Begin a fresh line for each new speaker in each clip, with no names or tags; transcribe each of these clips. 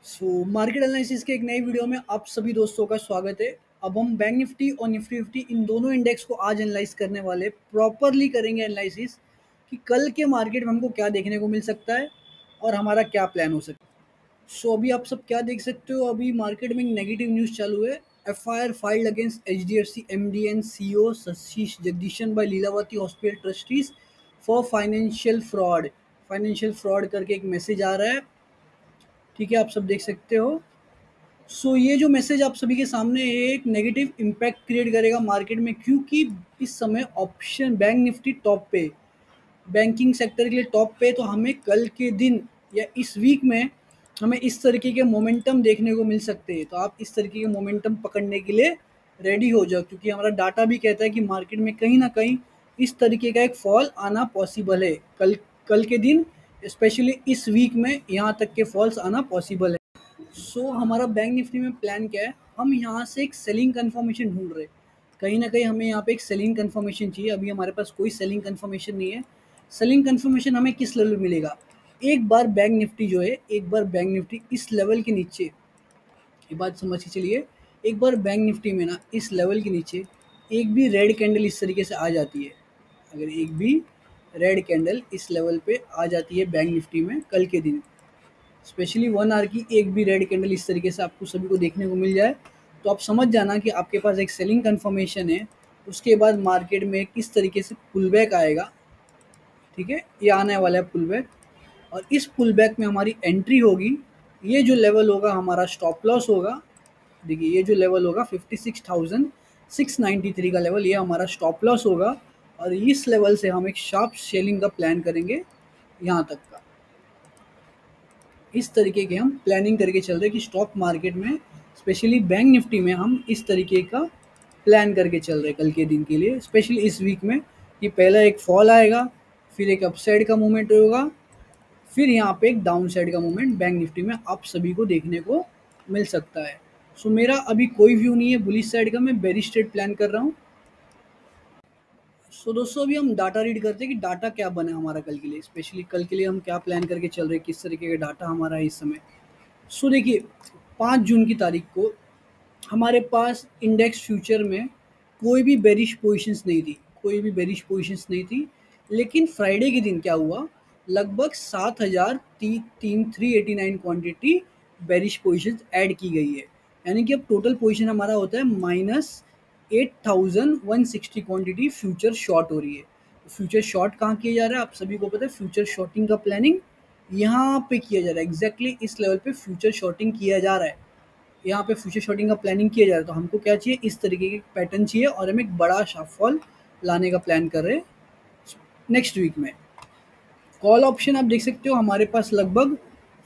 Market analysis के एक नए वीडियो में आप सभी दोस्तों का स्वागत है। अब हम बैंक निफ्टी और निफ्टी फिफ्टी इन दोनों इंडेक्स को आज एनालाइज करने वाले प्रॉपरली करेंगे एनालिसिस कि कल के मार्केट में हमको क्या देखने को मिल सकता है और हमारा क्या प्लान हो सकता है। अभी आप सब क्या देख सकते हो, अभी मार्केट में नेगेटिव न्यूज़ चालू है। FIR filed against HDFC MD and CEO Satish Jagdishan by Lilavati hospital trustees for financial fraud करके एक मैसेज आ रहा है। ठीक है, आप सब देख सकते हो। ये जो मैसेज आप सभी के सामने है, एक नेगेटिव इम्पैक्ट क्रिएट करेगा मार्केट में, क्योंकि इस समय ऑप्शन बैंक निफ्टी टॉप पे, बैंकिंग सेक्टर के लिए टॉप पे। तो हमें कल के दिन या इस वीक में हमें इस तरीके के मोमेंटम देखने को मिल सकते हैं। तो आप इस तरीके के मोमेंटम पकड़ने के लिए रेडी हो जाओ, क्योंकि हमारा डाटा भी कहता है कि मार्केट में कहीं ना कहीं इस तरीके का एक फॉल आना पॉसिबल है। कल कल के दिन स्पेशली इस वीक में यहाँ तक के फॉल्स आना पॉसिबल है। हमारा बैंक निफ्टी में प्लान क्या है, हम यहाँ से एक सेलिंग कंफर्मेशन ढूंढ रहे हैं। कहीं ना कहीं हमें यहाँ पे एक सेलिंग कंफर्मेशन चाहिए। अभी हमारे पास कोई सेलिंग कंफर्मेशन नहीं है। सेलिंग कंफर्मेशन हमें किस लेवल मिलेगा, एक बार बैंक निफ्टी जो है, एक बार बैंक निफ्टी इस लेवल के नीचे, ये बात समझ के चलिए, एक बार बैंक निफ्टी में ना इस लेवल के नीचे एक भी रेड कैंडल इस तरीके से आ जाती है, अगर एक भी रेड कैंडल इस लेवल पे आ जाती है बैंक निफ्टी में कल के दिन, स्पेशली 1 आवर की एक भी रेड कैंडल इस तरीके से आपको सभी को देखने को मिल जाए, तो आप समझ जाना कि आपके पास एक सेलिंग कंफर्मेशन है। उसके बाद मार्केट में किस तरीके से पुल बैक आएगा, ठीक है, ये आने वाला है पुल बैक। और इस पुल बैक में हमारी एंट्री होगी। ये जो लेवल होगा हमारा स्टॉप लॉस होगा। देखिए, ये जो लेवल होगा 56,693 का लेवल, ये हमारा स्टॉप लॉस होगा। और इस लेवल से हम एक शार्प सेलिंग का प्लान करेंगे यहाँ तक का। इस तरीके के हम प्लानिंग करके चल रहे हैं कि स्टॉक मार्केट में स्पेशली बैंक निफ्टी में हम इस तरीके का प्लान करके चल रहे हैं कल के दिन के लिए, स्पेशली इस वीक में, कि पहला एक फॉल आएगा, फिर एक अपसाइड का मूवमेंट होगा, फिर यहाँ पे एक डाउन साइड का मूवमेंट बैंक निफ्टी में आप सभी को देखने को मिल सकता है। मेरा अभी कोई व्यू नहीं है बुलिश साइड का, मैं बेरिश ट्रेड प्लान कर रहा हूँ। दोस्तों, अभी हम डाटा रीड करते हैं कि डाटा क्या बना हमारा कल के लिए, स्पेशली कल के लिए हम क्या प्लान करके चल रहे हैं, किस तरीके का डाटा हमारा है इस समय। देखिए, 5 जून की तारीख को हमारे पास इंडेक्स फ्यूचर में कोई भी बेरिश पोजीशंस नहीं थी, कोई भी बेरिश पोजीशंस नहीं थी। लेकिन फ्राइडे के दिन क्या हुआ, लगभग 7,389 क्वांटिटी बेरिश पोजीशंस ऐड की गई है। यानी कि अब टोटल पोजीशन हमारा होता है -8,160 क्वांटिटी फ्यूचर शॉर्ट हो रही है। फ्यूचर शॉर्ट कहाँ किया जा रहा है, आप सभी को पता है। फ्यूचर शॉर्टिंग का प्लानिंग यहाँ पे किया जा रहा है, एग्जैक्टली इस लेवल पे फ्यूचर शॉर्टिंग किया जा रहा है। यहाँ पे फ्यूचर शॉर्टिंग का प्लानिंग किया जा रहा है। तो हमको क्या चाहिए, इस तरीके के पैटर्न चाहिए, और हम एक बड़ा शार्प फॉल लाने का प्लान कर रहे हैं नेक्स्ट वीक में। कॉल ऑप्शन आप देख सकते हो, हमारे पास लगभग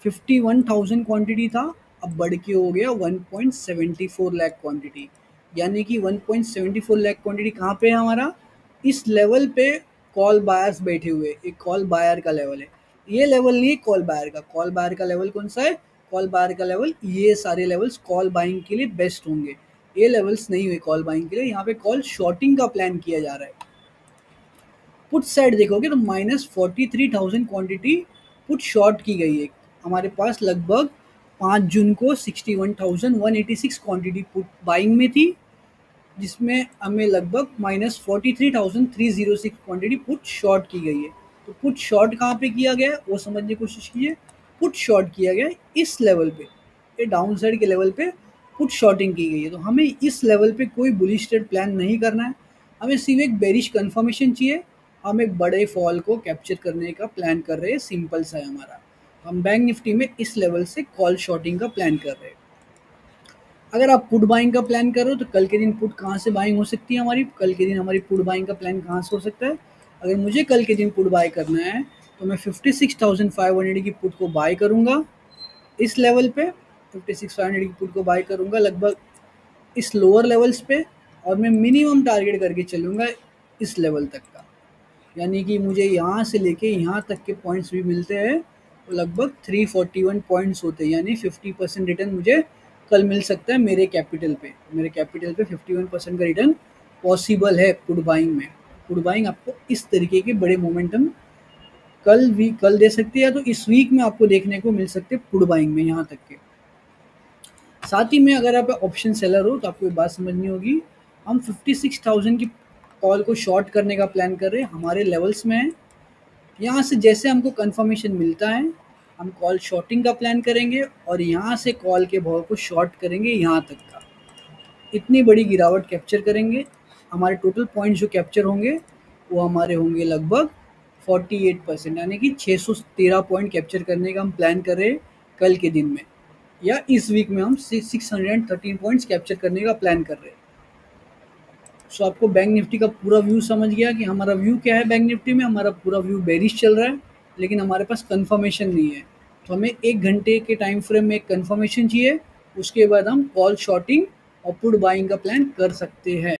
51,000 क्वांटिटी था, अब बढ़ के हो गया 1.74 लाख क्वांटिटी। यानी कि 1.74 लाख क्वांटिटी कहाँ पे है हमारा, इस लेवल पे कॉल बायर्स बैठे हुए। एक कॉल बायर का लेवल है, ये लेवल नहीं है कॉल बायर का। कॉल बायर का लेवल कौन सा है, कॉल बायर का लेवल, ये सारे लेवल्स कॉल बाइंग के लिए बेस्ट होंगे। ये लेवल्स नहीं हुए कॉल बाइंग के लिए, यहाँ पे कॉल शॉर्टिंग का प्लान किया जा रहा है। पुट साइड देखोगे तो -43,000 क्वांटिटी पुट शॉर्ट की गई है। हमारे पास लगभग 5 जून को 61,186 क्वांटिटी पुट बाइंग में थी, जिसमें हमें लगभग -43,306 क्वांटिटी पुट शॉर्ट की गई है। तो पुट शॉर्ट कहाँ पे किया गया है वो समझने की कोशिश कीजिए। पुट शॉर्ट किया गया है इस लेवल पे, ये डाउन साइड के लेवल पे पुट शॉर्टिंग की गई है। तो हमें इस लेवल पे कोई बुलिश ट्रेड प्लान नहीं करना है, हमें सिर्फ एक बेरिश कंफर्मेशन चाहिए। हम एक बड़े फॉल को कैप्चर करने का प्लान कर रहे हैं, सिंपल सा है हमारा। हम बैंक निफ्टी में इस लेवल से कॉल शॉर्टिंग का प्लान कर रहे हैं। अगर आप पुट बाइंग का प्लान कर रहे हो तो कल के दिन पुट कहाँ से बाइंग हो सकती है हमारी, कल के दिन हमारी पुट बाइंग का प्लान कहाँ से हो सकता है। अगर मुझे कल के दिन पुट बाय करना है तो मैं 56,500 की पुट को बाय करूँगा इस लेवल पे, 56,500 की पुट को बाय करूँगा लगभग इस लोअर लेवल्स पे, और मैं मिनिमम टारगेट करके चलूँगा इस लेवल तक का। यानी कि मुझे यहाँ से लेके यहाँ तक के पॉइंट्स भी मिलते हैं, तो लगभग 341 पॉइंट्स होते हैं, यानी 50% रिटर्न मुझे कल मिल सकता है मेरे कैपिटल पे। मेरे कैपिटल पे 51% का रिटर्न पॉसिबल है पुट बाइंग में। पुट बाइंग आपको इस तरीके के बड़े मोमेंटम कल दे सकती है, या तो इस वीक में आपको देखने को मिल सकते हैं पुट बाइंग में यहाँ तक के। साथ ही में अगर आप ऑप्शन सेलर हो तो आपको एक बात समझनी होगी, हम 56,000 की कॉल को शॉर्ट करने का प्लान कर रहे हैं, हमारे लेवल्स में है। यहाँ से जैसे हमको कंफर्मेशन मिलता है, हम कॉल शॉर्टिंग का प्लान करेंगे और यहाँ से कॉल के भाव को शॉर्ट करेंगे यहाँ तक का। इतनी बड़ी गिरावट कैप्चर करेंगे। हमारे टोटल पॉइंट्स जो कैप्चर होंगे वो हमारे होंगे लगभग 48%, यानी कि 613 पॉइंट कैप्चर करने का हम प्लान कर रहे हैं कल के दिन में, या इस वीक में हम 613 पॉइंट्स कैप्चर करने का प्लान कर रहे हैं। सो आपको बैंक निफ्टी का पूरा व्यू समझ गया कि हमारा व्यू क्या है। बैंक निफ्टी में हमारा पूरा व्यू बेरिश चल रहा है, लेकिन हमारे पास कंफर्मेशन नहीं है, तो हमें 1 घंटे के टाइम फ्रेम में एक कंफर्मेशन चाहिए। उसके बाद हम कॉल शॉर्टिंग और पुट बाइंग का प्लान कर सकते हैं।